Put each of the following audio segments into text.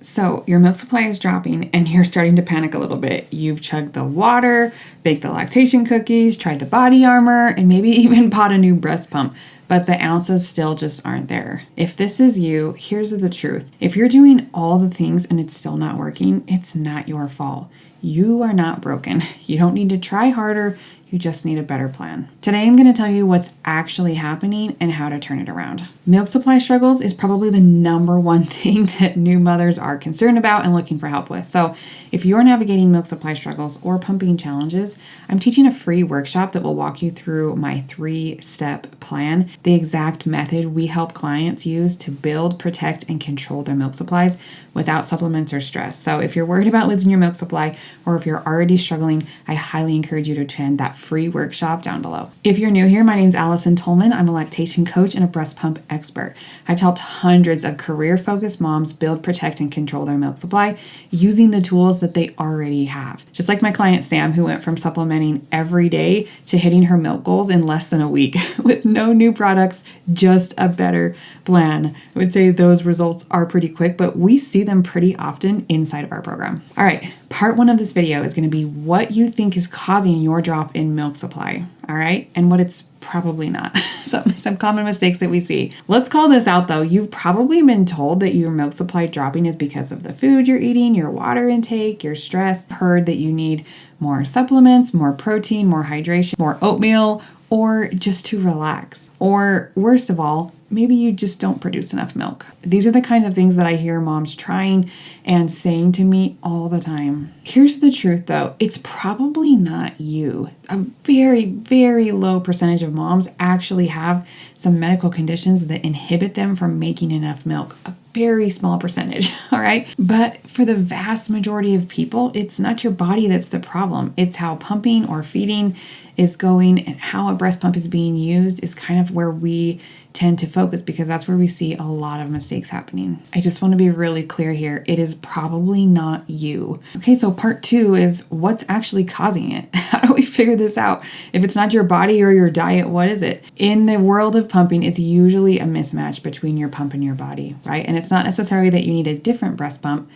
So your milk supply is dropping and you're starting to panic a little bit. You've chugged the water, baked the lactation cookies, tried the body armor, and maybe even bought a new breast pump, but the ounces still just aren't there. If this is you, here's the truth. If you're doing all the things and it's still not working, it's not your fault. You are not broken. You don't need to try harder. You just need a better plan. Today, I'm going to tell you what's actually happening and how to turn it around. Milk supply struggles is probably the number one thing that new mothers are concerned about and looking for help with. So if you're navigating milk supply struggles or pumping challenges, I'm teaching a free workshop that will walk you through my 3-step plan, the exact method we help clients use to build, protect, and control their milk supplies without supplements or stress. So if you're worried about losing your milk supply, or if you're already struggling, I highly encourage you to attend that free workshop down below. If you're new here, my name's Allison Tolman. I'm a lactation coach and a breast pump expert. I've helped hundreds of career-focused moms build, protect, and control their milk supply using the tools that they already have. Just like my client Sam, who went from supplementing every day to hitting her milk goals in less than a week with no new products, just a better plan. I would say those results are pretty quick, but we see them pretty often inside of our program. All right, part 1 of this video is going to be what you think is causing your drop in milk supply, all right, and what it's probably not. Some common mistakes that we see. Let's call this out though. You've probably been told that your milk supply dropping is because of the food you're eating, your water intake, your stress. Heard that you need more supplements, more protein, more hydration, more oatmeal, or just to relax. Or worst of all, maybe you just don't produce enough milk. These are the kinds of things that I hear moms trying and saying to me all the time. Here's the truth though, it's probably not you. A very, very low percentage of moms actually have some medical conditions that inhibit them from making enough milk. A very small percentage, all right? But for the vast majority of people, it's not your body that's the problem. It's how pumping or feeding is going, and how a breast pump is being used is kind of where we tend to focus, because that's where we see a lot of mistakes happening. I just want to be really clear here. It is probably not you. Okay, so part 2 is what's actually causing it. How do we figure this out? If it's not your body or your diet, what is it? In the world of pumping, it's usually a mismatch between your pump and your body, right? And it's not necessarily that you need a different breast pump.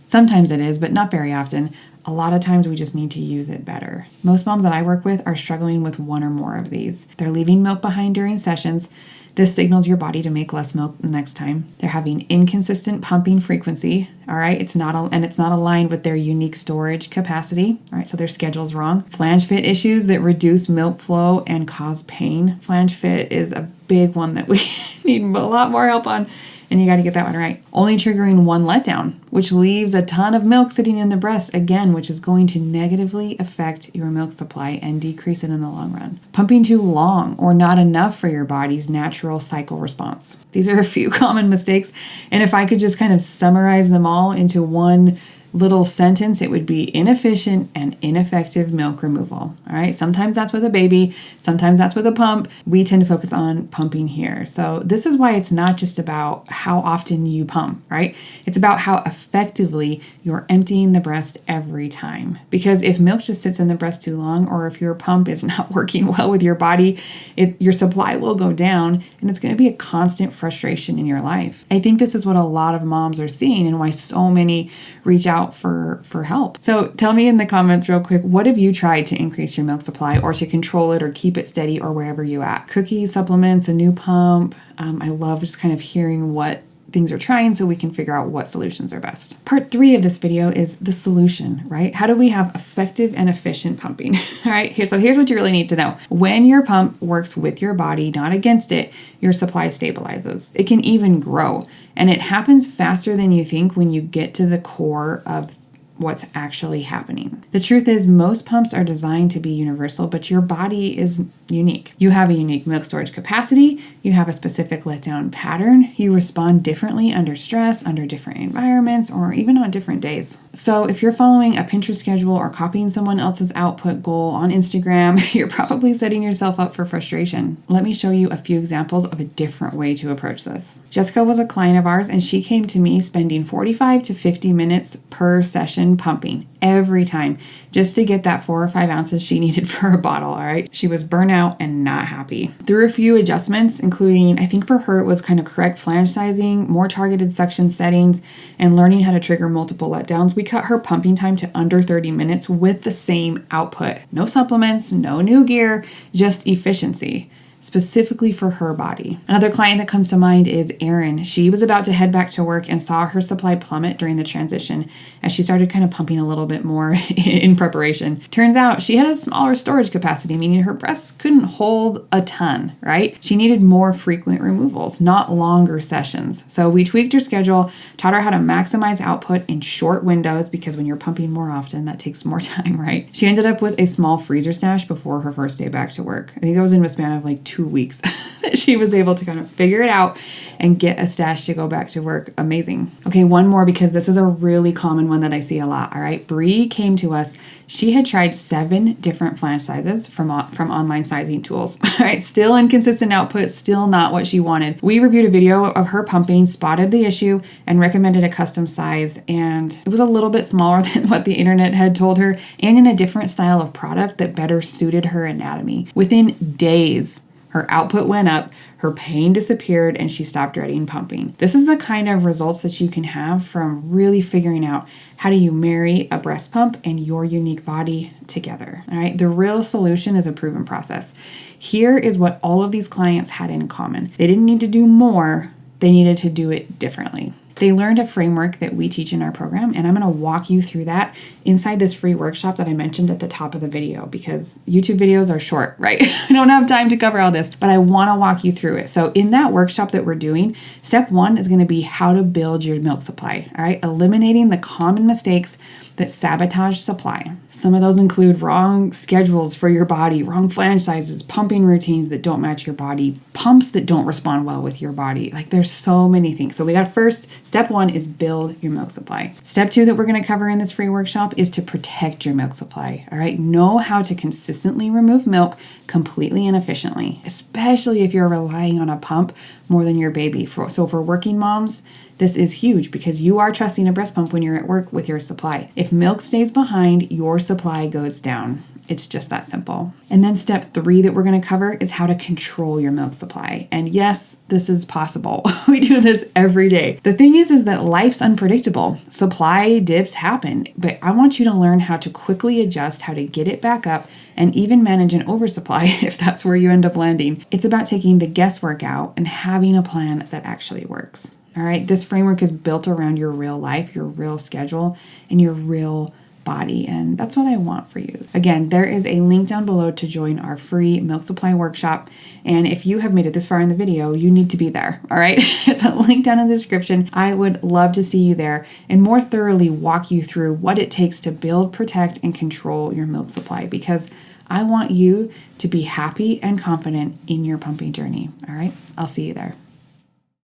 Sometimes it is, but not very often. A lot of times we just need to use it better. Most moms that I work with are struggling with one or more of these. They're leaving milk behind during sessions. This signals your body to make less milk the next time. They're having inconsistent pumping frequency, all right? It's not aligned with their unique storage capacity, all right? So their schedule's wrong. Flange fit issues that reduce milk flow and cause pain. Flange fit is a big one that we need a lot more help on, and you got to get that one right. Only triggering one letdown, which leaves a ton of milk sitting in the breast, again, which is going to negatively affect your milk supply and decrease it in the long run. Pumping too long or not enough for your body's natural cycle response. These are a few common mistakes, and if I could just kind of summarize them all into one little sentence, it would be inefficient and ineffective milk removal. All right. Sometimes that's with a baby. Sometimes that's with a pump. We tend to focus on pumping here. So this is why it's not just about how often you pump, right? It's about how effectively you're emptying the breast every time. Because if milk just sits in the breast too long, or if your pump is not working well with your body, your supply will go down, and it's going to be a constant frustration in your life. I think this is what a lot of moms are seeing, and why so many reach out for help. So tell me in the comments real quick, what have you tried to increase your milk supply, or to control it, or keep it steady, or wherever you at? Cookies, supplements, a new pump. I love just kind of hearing what things are trying so we can figure out what solutions are best. Part 3 of this video is the solution, right? How do we have effective and efficient pumping? All right, here's what you really need to know. When your pump works with your body, not against it, your supply stabilizes. It can even grow, and it happens faster than you think when you get to the core of what's actually happening. The truth is, most pumps are designed to be universal, but your body is unique. You have a unique milk storage capacity, you have a specific letdown pattern, you respond differently under stress, under different environments, or even on different days. So if you're following a Pinterest schedule or copying someone else's output goal on Instagram, you're probably setting yourself up for frustration. Let me show you a few examples of a different way to approach this. Jessica was a client of ours, and she came to me spending 45 to 50 minutes per session in pumping every time just to get that 4 or 5 ounces she needed for a bottle, all right? She was burnt out and not happy. Through a few adjustments, including, I think for her it was kind of correct flange sizing, more targeted suction settings, and learning how to trigger multiple letdowns, we cut her pumping time to under 30 minutes with the same output. No supplements, no new gear, just efficiency, specifically for her body. Another client that comes to mind is Erin. She was about to head back to work and saw her supply plummet during the transition as she started kind of pumping a little bit more in preparation. Turns out she had a smaller storage capacity, meaning her breasts couldn't hold a ton, right? She needed more frequent removals, not longer sessions. So we tweaked her schedule, taught her how to maximize output in short windows, because when you're pumping more often, that takes more time, right? She ended up with a small freezer stash before her first day back to work. I think that was in a span of like 2 weeks that she was able to kind of figure it out and get a stash to go back to work. Amazing. Okay, one more, because this is a really common one that I see a lot. All right, Bree came to us. She had tried 7 different flange sizes from online sizing tools. All right, still inconsistent output, still not what she wanted. We reviewed a video of her pumping, spotted the issue, and recommended a custom size. And it was a little bit smaller than what the internet had told her, and in a different style of product that better suited her anatomy. Within days, her output went up, her pain disappeared, and she stopped dreading pumping. This is the kind of results that you can have from really figuring out how do you marry a breast pump and your unique body together. All right, the real solution is a proven process. Here is what all of these clients had in common. They didn't need to do more, they needed to do it differently. They learned a framework that we teach in our program, and I'm going to walk you through that inside this free workshop that I mentioned at the top of the video, because YouTube videos are short, right? I don't have time to cover all this, but I want to walk you through it. So in that workshop that we're doing, step 1 is going to be how to build your milk supply, all right? Eliminating the common mistakes that sabotage supply. Some of those include wrong schedules for your body, wrong flange sizes, pumping routines that don't match your body, pumps that don't respond well with your body. Like, there's so many things. So we got first, step 1 is build your milk supply. Step 2 that we're going to cover in this free workshop is to protect your milk supply. All right, know how to consistently remove milk completely and efficiently, especially if you're relying on a pump more than your baby. So for working moms, this is huge, because you are trusting a breast pump when you're at work with your supply. If milk stays behind, your supply goes down. It's just that simple. And then step 3 that we're going to cover is how to control your milk supply. And yes, this is possible. We do this every day. The thing is that life's unpredictable. Supply dips happen, but I want you to learn how to quickly adjust, how to get it back up, and even manage an oversupply if that's where you end up landing. It's about taking the guesswork out and having a plan that actually works. All right, this framework is built around your real life, your real schedule, and your real body, and that's what I want for you. Again, there is a link down below to join our free milk supply workshop, and if you have made it this far in the video, you need to be there, all right? It's a link down in the description. I would love to see you there and more thoroughly walk you through what it takes to build, protect, and control your milk supply, because I want you to be happy and confident in your pumping journey, all right? I'll see you there.